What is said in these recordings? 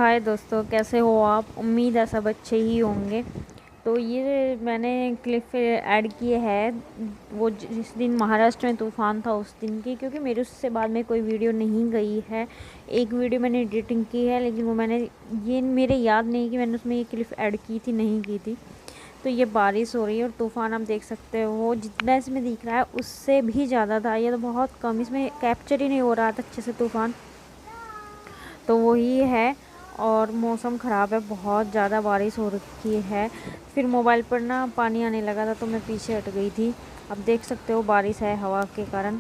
हाय दोस्तों, कैसे हो आप। उम्मीद है सब अच्छे ही होंगे। तो ये मैंने क्लिप ऐड की है वो जिस दिन महाराष्ट्र में तूफ़ान था उस दिन की, क्योंकि मेरे उससे बाद में कोई वीडियो नहीं गई है। एक वीडियो मैंने एडिटिंग की है, लेकिन वो ये मेरे याद नहीं कि मैंने उसमें ये क्लिप ऐड की थी नहीं की थी। तो ये बारिश हो रही है और तूफ़ान आप देख सकते हो जितना इसमें दिख रहा है उससे भी ज़्यादा था। ये तो बहुत कम, इसमें कैप्चर ही नहीं हो रहा था अच्छे से तूफ़ान। तो वही है। और मौसम ख़राब है, बहुत ज़्यादा बारिश हो रखी है। फिर मोबाइल पर ना पानी आने लगा था तो मैं पीछे हट गई थी। अब देख सकते हो बारिश है हवा के कारण।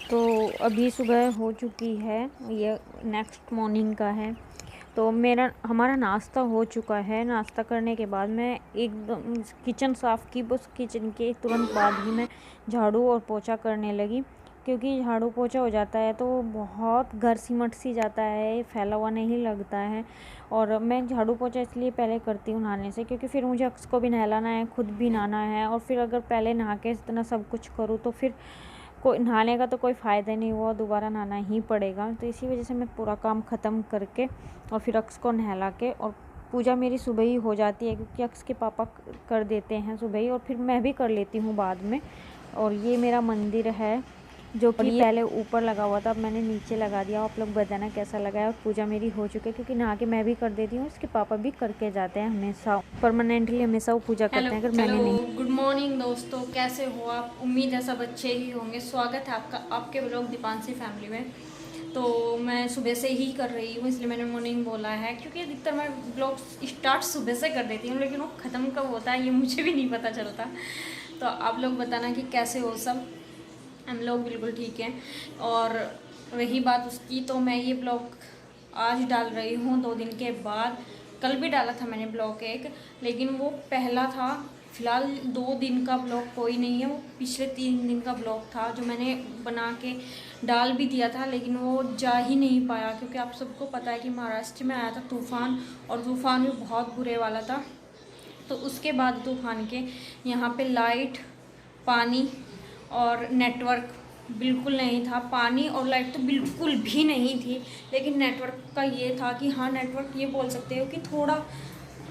तो अभी सुबह हो चुकी है, ये नेक्स्ट मॉर्निंग का है। तो हमारा नाश्ता हो चुका है। नाश्ता करने के बाद मैं एकदम किचन साफ़ की, बस किचन के तुरंत बाद ही मैं झाड़ू और पोछा करने लगी, क्योंकि झाड़ू पोछा हो जाता है तो बहुत घर सिमट सी जाता है, फैला हुआ नहीं लगता है। और मैं झाड़ू पोछा इसलिए पहले करती हूँ नहाने से, क्योंकि फिर मुझे अक्स को भी नहलाना है, खुद भी नहाना है। और फिर अगर पहले नहा के इतना सब कुछ करूँ तो फिर कोई नहाने का तो कोई फ़ायदा नहीं हुआ, दोबारा नहाना ही पड़ेगा। तो इसी वजह से मैं पूरा काम ख़त्म करके और फिर अक्स को नहला के, और पूजा मेरी सुबह ही हो जाती है क्योंकि अक्स के पापा कर देते हैं सुबह ही, और फिर मैं भी कर लेती हूँ बाद में। और ये मेरा मंदिर है जो कि पहले ऊपर लगा हुआ था, अब मैंने नीचे लगा दिया। आप लोग बताना कैसा लगा है। और पूजा मेरी हो चुकी है, क्योंकि नहा के मैं भी कर देती हूँ, उसके पापा भी करके जाते हैं हमेशा, परमानेंटली हमेशा वो पूजा करते हैं, अगर मैंने नहीं। गुड मॉर्निंग दोस्तों, कैसे हो आप। उम्मीद है सब अच्छे ही होंगे। स्वागत है आपका आपके ब्लॉग दीपांशी फैमिली में। तो मैं सुबह से ही कर रही हूँ, इसलिए मैंने मॉर्निंग बोला है, क्योंकि अधिकतर मैं ब्लॉग स्टार्ट सुबह से कर देती हूँ, लेकिन वो ख़त्म कब होता है ये मुझे भी नहीं पता चलता। तो आप लोग बताना कि कैसे हो सब। हम लोग बिल्कुल ठीक हैं। और रही बात उसकी, तो मैं ये ब्लॉग आज डाल रही हूँ 2 दिन के बाद। कल भी डाला था मैंने ब्लॉग एक, लेकिन वो पहला था। फ़िलहाल 2 दिन का ब्लॉग कोई नहीं है, वो पिछले 3 दिन का ब्लॉग था जो मैंने बना के डाल भी दिया था, लेकिन वो जा ही नहीं पाया, क्योंकि आप सबको पता है कि महाराष्ट्र में आया था तूफ़ान, और तूफ़ान भी बहुत बुरे वाला था। तो उसके बाद तूफ़ान के यहाँ पे लाइट, पानी और नेटवर्क बिल्कुल नहीं था। पानी और लाइट तो बिल्कुल भी नहीं थी, लेकिन नेटवर्क का ये था कि हाँ, नेटवर्क ये बोल सकते हो कि थोड़ा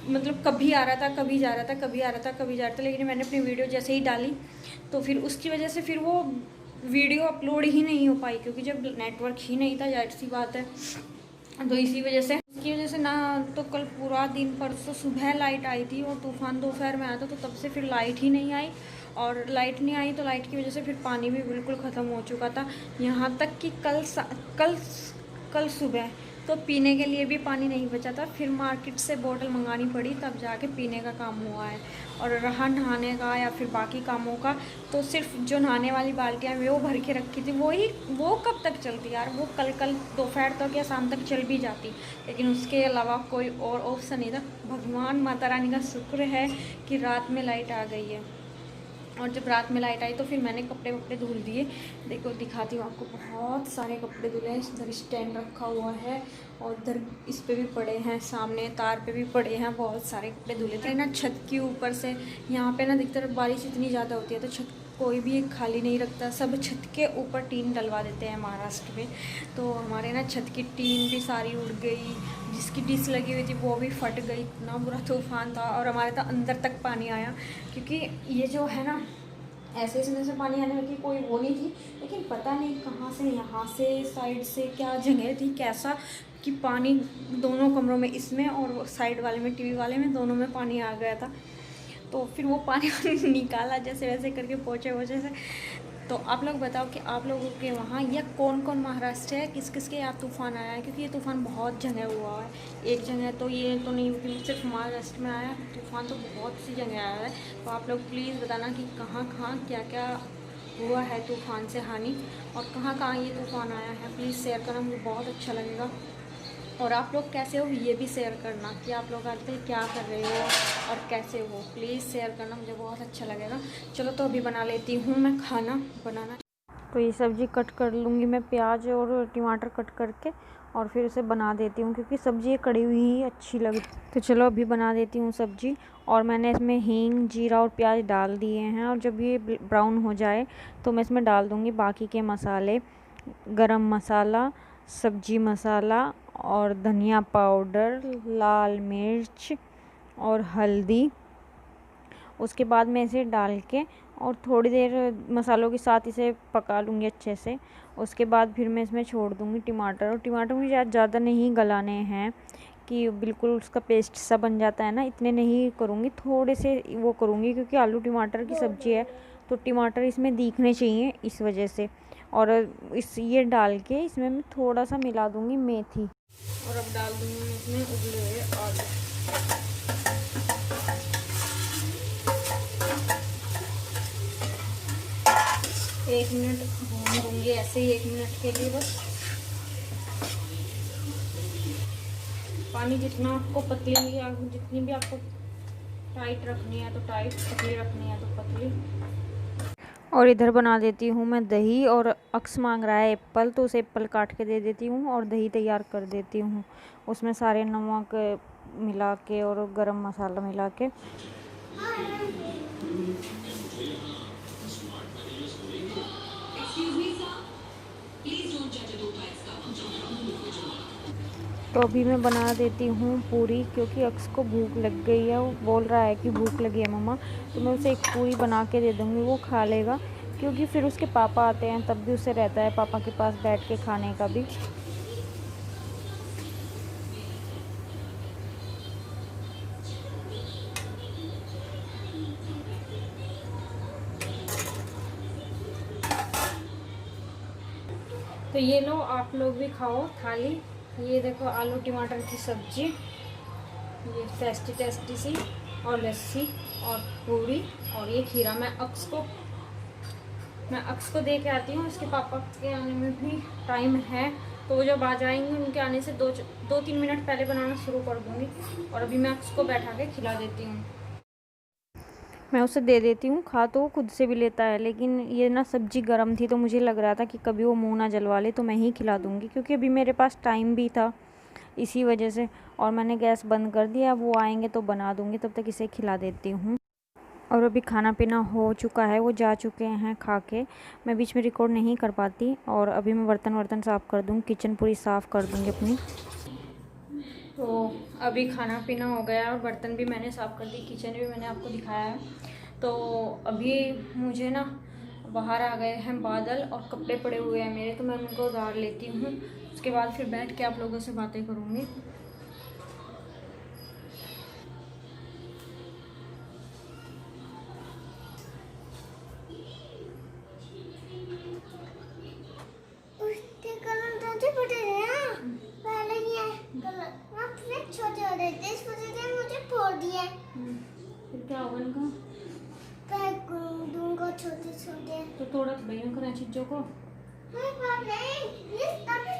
मतलब कभी आ रहा था, कभी जा रहा था, कभी आ रहा था, कभी जा रहा था। लेकिन मैंने अपनी वीडियो जैसे ही डाली तो फिर उसकी वजह से फिर वो वीडियो अपलोड ही नहीं हो पाई, क्योंकि जब नेटवर्क ही नहीं था, जाहिर सी बात है। तो इसकी वजह से ना, तो कल पूरा दिन, परसों सुबह लाइट आई थी और तूफ़ान दोपहर में आया था, तो तब से फिर लाइट ही नहीं आई। और लाइट नहीं आई तो लाइट की वजह से फिर पानी भी बिल्कुल ख़त्म हो चुका था। यहाँ तक कि कल कल सुबह तो पीने के लिए भी पानी नहीं बचा था, फिर मार्केट से बोतल मंगानी पड़ी, तब जाके पीने का काम हुआ है। और रहा नहाने का या फिर बाकी कामों का, तो सिर्फ जो नहाने वाली बाल्टियाँ वो भर के रखी थी, वो कब तक चलती यार। वो कल दोपहर तक या शाम तक चल भी जाती, लेकिन उसके अलावा कोई और ऑप्शन नहीं था। भगवान माता रानी का शुक्र है कि रात में लाइट आ गई है। और जब रात में लाइट आई तो फिर मैंने कपड़े वपड़े धुल दिए। देखो दिखाती हूँ आपको, बहुत सारे कपड़े धुले हैं। इधर स्टैंड रखा हुआ है और इधर इस पे भी पड़े हैं, सामने तार पे भी पड़े हैं, बहुत सारे कपड़े धुले थे ना। छत के ऊपर से यहाँ पे ना दिखता है, बारिश इतनी ज़्यादा होती है तो छत कोई भी खाली नहीं रखता, सब छत के ऊपर टीन डलवा देते हैं महाराष्ट्र में। तो हमारे ना छत की टीन भी सारी उड़ गई, जिसकी डिश लगी हुई थी वो भी फट गई। इतना बुरा तूफान था, और हमारे तो अंदर तक पानी आया, क्योंकि ये जो है ना, ऐसे इसमें से पानी आने की कोई वो नहीं थी, लेकिन पता नहीं कहाँ से, यहाँ से साइड से क्या जगह थी, कैसा कि पानी दोनों कमरों में, इसमें और साइड वाले में, टीवी वाले में, दोनों में पानी आ गया था। तो फिर वो पानी निकाला जैसे वैसे करके, पोछे वोछे से। तो आप लोग बताओ कि आप लोगों के वहाँ या कौन कौन महाराष्ट्र है, किस किस के यहाँ तूफ़ान आया है, क्योंकि ये तूफ़ान बहुत जगह हुआ है। एक जगह तो ये तो नहीं हुई, सिर्फ महाराष्ट्र में आया तूफ़ान, तो बहुत सी जगह आया है। तो आप लोग प्लीज़ बताना कि कहाँ कहाँ क्या क्या हुआ है तूफ़ान से हानि, और कहाँ कहाँ ये तूफ़ान आया है। प्लीज़ शेयर करना, मुझे बहुत अच्छा लगेगा। और आप लोग कैसे हो ये भी शेयर करना, कि आप लोग आजकल क्या कर रहे हो और कैसे हो। प्लीज़ शेयर करना, मुझे बहुत अच्छा लगेगा। चलो तो अभी बना लेती हूँ मैं खाना बनाना। तो ये सब्ज़ी कट कर लूँगी मैं, प्याज और टमाटर कट करके, और फिर उसे बना देती हूँ, क्योंकि सब्ज़ी ये कड़ी हुई ही अच्छी लगती। तो चलो अभी बना देती हूँ सब्ज़ी। और मैंने इसमें हींग, जीरा और प्याज डाल दिए हैं, और जब ये ब्राउन हो जाए तो मैं इसमें डाल दूँगी बाकी के मसाले, गरम मसाला, सब्ज़ी मसाला और धनिया पाउडर, लाल मिर्च और हल्दी। उसके बाद मैं इसे डाल के और थोड़ी देर मसालों के साथ इसे पका लूँगी अच्छे से। उसके बाद फिर मैं इसमें छोड़ दूँगी टमाटर, और टमाटर मुझे ज़्यादा नहीं गलाने हैं कि बिल्कुल उसका पेस्ट सा बन जाता है ना, इतने नहीं करूँगी, थोड़े से वो करूँगी क्योंकि आलू टमाटर की सब्ज़ी है तो टमाटर इसमें दिखने चाहिए इस वजह से। और ये डाल के इसमें मैं थोड़ा सा मिला दूँगी मेथी, और अब डाल दूँगी मैं इसमें उबले हुए आलू। 1 मिनट भून दूँगी ऐसे ही, 1 मिनट के लिए बस। पानी जितना आपको पतली या जितनी भी आपको टाइट रखनी है तो टाइट, पतली रखनी है तो पतली। और इधर बना देती हूँ मैं दही, और अक्स मांग रहा है एप्पल तो उसे एप्पल काट के दे देती हूँ और दही तैयार कर देती हूँ। उसमें सारे नमक मिला के और गरम मसाला मिला के। तो अभी मैं बना देती हूँ पूरी, क्योंकि अक्स को भूख लग गई है, वो बोल रहा है कि भूख लगी है मम्मा। तो मैं उसे एक पूरी बना के दे दूँगी, वो खा लेगा, क्योंकि फिर उसके पापा आते हैं तब भी उसे रहता है पापा के पास बैठ के खाने का भी। तो ये लो, आप लोग भी खाओ थाली। ये देखो आलू टमाटर की सब्जी, ये टेस्टी टेस्टी सी, और लस्सी और पूरी, और ये खीरा। मैं अक्स को दे के आती हूँ, उसके पापा के आने में भी टाइम है, तो वो जब आ जाएंगे उनके आने से 2-3 मिनट पहले बनाना शुरू कर दूँगी। और अभी मैं अक्स को बैठा के खिला देती हूँ। मैं उसे दे देती हूँ, खा तो वो खुद से भी लेता है, लेकिन ये ना सब्ज़ी गर्म थी तो मुझे लग रहा था कि कभी वो मुंह ना जलवा ले, तो मैं ही खिला दूँगी, क्योंकि अभी मेरे पास टाइम भी था इसी वजह से। और मैंने गैस बंद कर दिया, वो आएंगे तो बना दूँगी, तब तक इसे खिला देती हूँ। और अभी खाना पीना हो चुका है, वो जा चुके हैं खा के। मैं बीच में रिकॉर्ड नहीं कर पाती, और अभी मैं बर्तन साफ़ कर दूँगी, किचन पूरी साफ़ कर दूँगी अपनी। तो अभी खाना पीना हो गया और बर्तन भी मैंने साफ़ कर दी, किचन भी मैंने आपको दिखाया है। तो अभी मुझे ना बाहर आ गए हैं बादल और कपड़े पड़े हुए हैं मेरे, तो मैं उनको उतार लेती हूँ। उसके बाद फिर बैठ के आप लोगों से बातें करूँगी। फिर क्या होगा इनका? दूंगा छोटे छोटे। तो थोड़ा बहन करें चीज़ों को।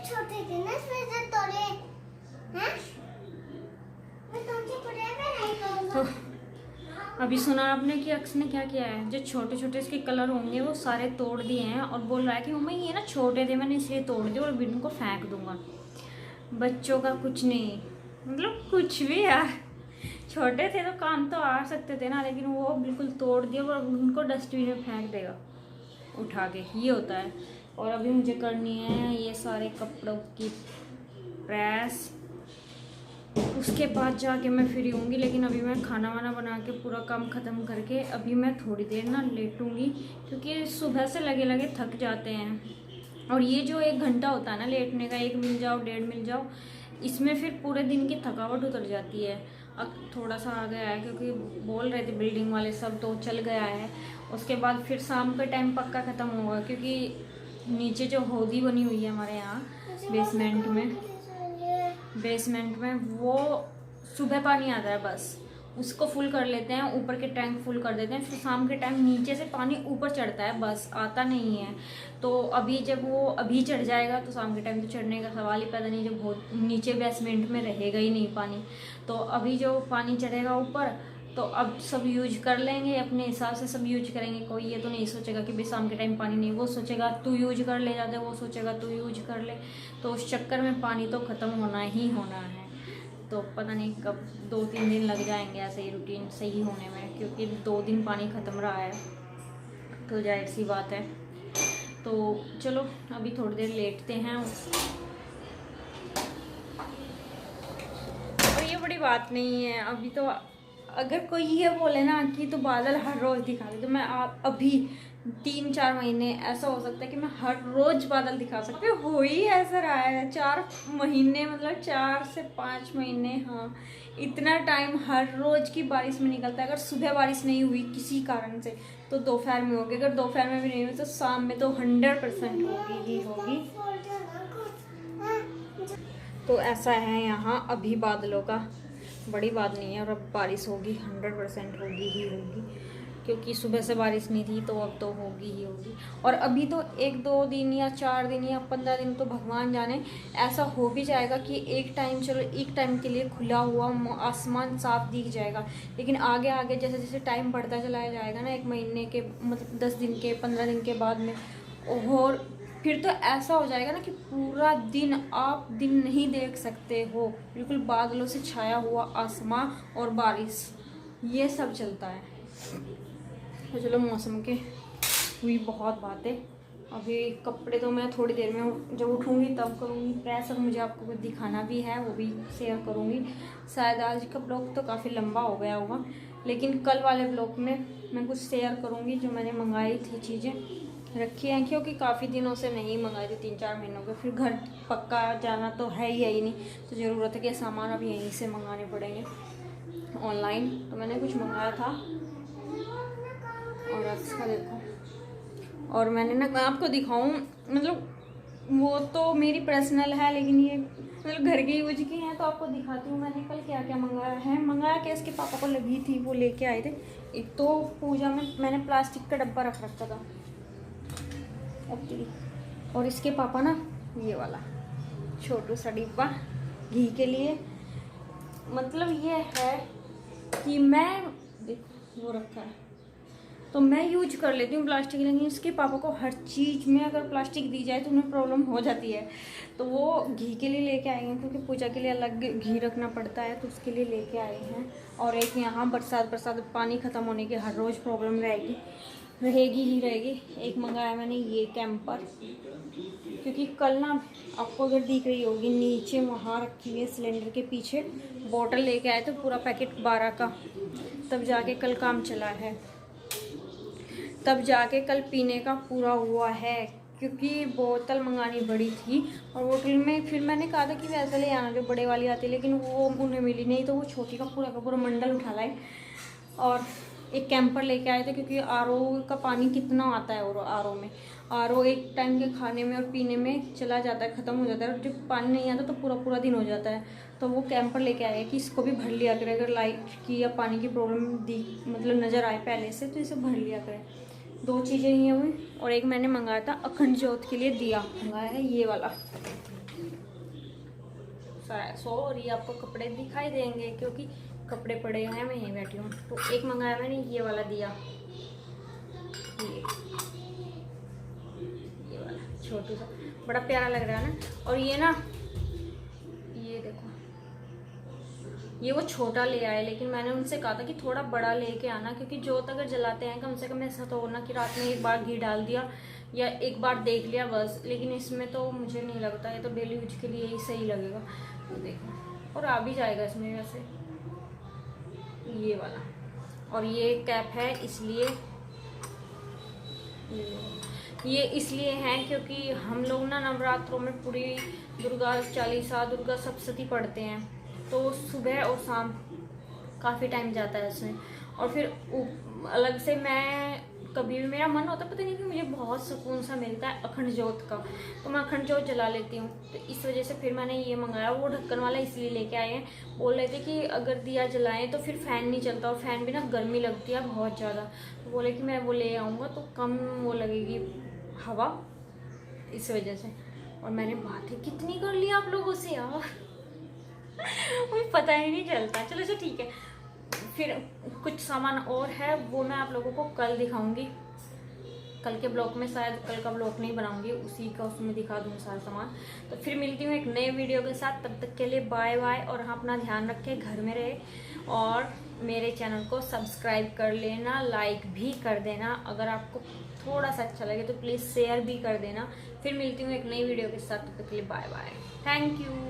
छोटे थे ना, इसमें से तोड़े हैं। मैं तुमसे पढ़ाई नहीं करूँगा। तो अभी सुना आपने कि अक्स ने क्या किया है, जो छोटे छोटे इसके कलर होंगे वो सारे तोड़ दिए हैं, और बोल रहा है कि मम्मा ये ना छोटे थे मैंने इसलिए तोड़ दिए और अभी इनको फेंक दूंगा। बच्चों का कुछ नहीं, मतलब कुछ भी यार, छोटे थे तो काम तो आ सकते थे ना, लेकिन वो बिल्कुल तोड़ दिया और उनको डस्टबिन में फेंक देगा उठा के, ये होता है। और अभी मुझे करनी है ये सारे कपड़ों की प्रेस, उसके बाद जाके मैं फ्री होंगी। लेकिन अभी मैं खाना वाना बना के पूरा काम ख़त्म करके अभी मैं थोड़ी देर ना लेटूंगी, क्योंकि सुबह से लगे लगे थक जाते हैं। और ये जो 1 घंटा होता है ना लेटने का, 1 मिल जाओ 1.5 मिल जाओ, इसमें फिर पूरे दिन की थकावट उतर जाती है। अब थोड़ा सा आ गया है, क्योंकि बोल रहे थे बिल्डिंग वाले सब, तो चल गया है। उसके बाद फिर शाम के टाइम पक्का ख़त्म होगा, क्योंकि नीचे जो होदी बनी हुई है हमारे यहाँ बेसमेंट में वो सुबह पानी आता है, बस उसको फुल कर लेते हैं, ऊपर के टैंक फुल कर देते हैं, फिर शाम के टाइम नीचे से पानी ऊपर चढ़ता है, बस आता नहीं है। तो अभी जब वो अभी चढ़ जाएगा तो शाम के टाइम तो चढ़ने का सवाल ही पैदा नहीं, जब बहुत नीचे बेसमेंट में रहेगा ही नहीं पानी। तो अभी जो पानी चढ़ेगा ऊपर, तो अब सब यूज कर लेंगे अपने हिसाब से, सब यूज करेंगे। कोई ये तो नहीं सोचेगा कि भाई शाम के टाइम पानी नहीं, वो सोचेगा तू यूज कर ले जाते, वो सोचेगा तू यूज कर ले। तो उस चक्कर में पानी तो ख़त्म होना ही होना है। तो पता नहीं कब 2-3 दिन लग जाएंगे ऐसे ही रूटीन सही होने में, क्योंकि 2 दिन पानी ख़त्म रहा है, तो जाहिर सी बात है। तो चलो अभी थोड़ी देर लेटते हैं। बड़ी बात नहीं है। अभी तो अगर कोई ये बोले ना कि तो बादल हर रोज़ दिखा दे, तो मैं अभी 3-4 महीने ऐसा हो सकता है कि मैं हर रोज़ बादल दिखा सकती हूँ। हो ही ऐसा रहा है 4 महीने, मतलब 4 से 5 महीने, हाँ इतना टाइम हर रोज़ की बारिश में निकलता है। अगर सुबह बारिश नहीं हुई किसी कारण से तो दोपहर में होगी, अगर दोपहर में भी नहीं हुई तो शाम में तो 100% होगी ही होगी। तो ऐसा है यहाँ अभी बादलों का, बड़ी बात नहीं है। और अब बारिश होगी, 100% होगी ही होगी, क्योंकि सुबह से बारिश नहीं थी तो अब तो होगी ही होगी। और अभी तो 1-2 दिन या 4 दिन या 15 दिन तो भगवान जाने, ऐसा हो भी जाएगा कि एक टाइम, चलो एक टाइम के लिए खुला हुआ आसमान साफ दिख जाएगा। लेकिन आगे आगे जैसे जैसे टाइम बढ़ता चला जाएगा ना, 1 महीने के, मतलब 10 दिन के, 15 दिन के बाद में, और फिर तो ऐसा हो जाएगा ना कि पूरा दिन आप दिन नहीं देख सकते हो, बिल्कुल बादलों से छाया हुआ आसमां और बारिश, ये सब चलता है। तो चलो मौसम के हुई बहुत बातें। अभी कपड़े तो मैं थोड़ी देर में जब उठूँगी तब करूँगी प्रेस, और मुझे आपको कुछ दिखाना भी है, वो भी शेयर करूँगी। शायद आज का ब्लॉग तो काफ़ी लंबा हो गया होगा, लेकिन कल वाले ब्लॉग में मैं कुछ शेयर करूँगी जो मैंने मंगाई थी, चीज़ें रखी हैं, क्योंकि काफ़ी दिनों से नहीं मंगाई थी, 3-4 महीनों के। फिर घर पक्का जाना तो है ही नहीं, तो ज़रूरत है कि सामान अब यहीं से मंगाने पड़ेंगे ऑनलाइन। तो मैंने कुछ मंगाया था, और अच्छा देखो, और मैंने ना, मैं आपको दिखाऊं, मतलब वो तो मेरी पर्सनल है, लेकिन ये मतलब घर की यूज की हैं, तो आपको दिखाती हूँ मैंने कल क्या क्या मंगाया है। मंगाया क्या, इसके पापा को लगी थी, वो लेके आए थे। एक तो पूजा में मैंने प्लास्टिक का डब्बा रख रखा था, ओके, और इसके पापा ना ये वाला छोटू सा डिब्बा घी के लिए। मतलब ये है कि मैं वो रखा है तो मैं यूज कर लेती हूँ प्लास्टिक, लेकिन इसके पापा को हर चीज़ में अगर प्लास्टिक दी जाए तो उन्हें प्रॉब्लम हो जाती है। तो वो घी के लिए लेके आए हैं, क्योंकि पूजा के लिए अलग घी रखना पड़ता है, तो उसके लिए लेके आए हैं। और एक यहाँ बरसात पानी ख़त्म होने की हर रोज़ प्रॉब्लम रहेगी ही रहेगी। एक मंगाया मैंने ये कैंपर, क्योंकि कल ना आपको अगर दिख रही होगी नीचे वहाँ रखी हुई है सिलेंडर के पीछे, बॉटल लेके आए थे पूरा पैकेट 12 का, तब जाके कल काम चला है, तब जाके कल पीने का पूरा हुआ है। क्योंकि बोतल मंगानी बड़ी थी, और बोतल में फिर मैंने कहा था कि वैसे ले आना जो बड़े वाली आती है, लेकिन वो उन्हें मिली नहीं, तो वो छोटी का पूरा मंडल उठा लाए। और एक कैंपर लेके आए थे, क्योंकि आरओ का पानी कितना आता है, और आरओ में, आरओ एक टाइम के खाने में और पीने में चला जाता है, ख़त्म हो जाता है, और जब पानी नहीं आता तो पूरा दिन हो जाता है। तो वो कैंपर लेके आए कि इसको भी भर लिया करें, अगर लाइट की या पानी की प्रॉब्लम मतलब नज़र आए पहले से, तो इसे भर लिया करें। 2 चीज़ें ही हुई। और एक मैंने मंगाया था अखंड ज्योत के लिए दिया, मंगाया है ये वाला। सॉरी आपको कपड़े दिखाई देंगे क्योंकि कपड़े पड़े हैं, मैं यहीं बैठी हूँ। तो एक मंगाया मैंने ये वाला दिया, ये वाला छोटू सा, बड़ा प्यारा लग रहा है ना। और ये ना, ये देखो, ये वो छोटा ले आए, लेकिन मैंने उनसे कहा था कि थोड़ा बड़ा लेके आना, क्योंकि जोत अगर जलाते हैं कम से कम ऐसा तो होना कि रात में एक बार घी डाल दिया या एक बार देख लिया बस। लेकिन इसमें तो मुझे नहीं लगता, ये तो डेली यूज के लिए ही सही लगेगा। तो देखो, और आ भी जाएगा इसमें वैसे ये वाला। और ये कैप है, इसलिए ये इसलिए है क्योंकि हम लोग ना नवरात्रों में पूरी दुर्गा चालीसा, दुर्गा सप्तशती पढ़ते हैं, तो सुबह और शाम काफ़ी टाइम जाता है इसमें। और फिर अलग से मैं कभी भी मेरा मन होता है, पता नहीं कि मुझे बहुत सुकून सा मिलता है अखंड ज्योत का, तो मैं अखंड ज्योत जला लेती हूँ। तो इस वजह से फिर मैंने ये मंगाया। वो ढक्कन वाला इसलिए लेके आए हैं, बोल रहे थे कि अगर दिया जलाएं तो फिर फ़ैन नहीं चलता, और फ़ैन भी ना गर्मी लगती है बहुत ज़्यादा, तो बोले कि मैं वो ले आऊँगा तो कम वो लगेगी हवा, इस वजह से। और मैंने बातें कितनी कर ली आप लोगों से यार, मुझे पता ही नहीं चलता। चलो अच्छा ठीक है, फिर कुछ सामान और है वो मैं आप लोगों को कल दिखाऊंगी। कल के ब्लॉग में, शायद कल का ब्लॉग नहीं बनाऊंगी, उसी का उसमें दिखा दूँगी सारा सामान। तो फिर मिलती हूँ एक नए वीडियो के साथ, तब तक के लिए बाय बाय। और हाँ, अपना ध्यान रखें, घर में रहे, और मेरे चैनल को सब्सक्राइब कर लेना, लाइक भी कर देना, अगर आपको थोड़ा सा अच्छा लगे तो प्लीज़ शेयर भी कर देना। फिर मिलती हूँ एक नई वीडियो के साथ, तब तक के लिए बाय बाय, थैंक यू।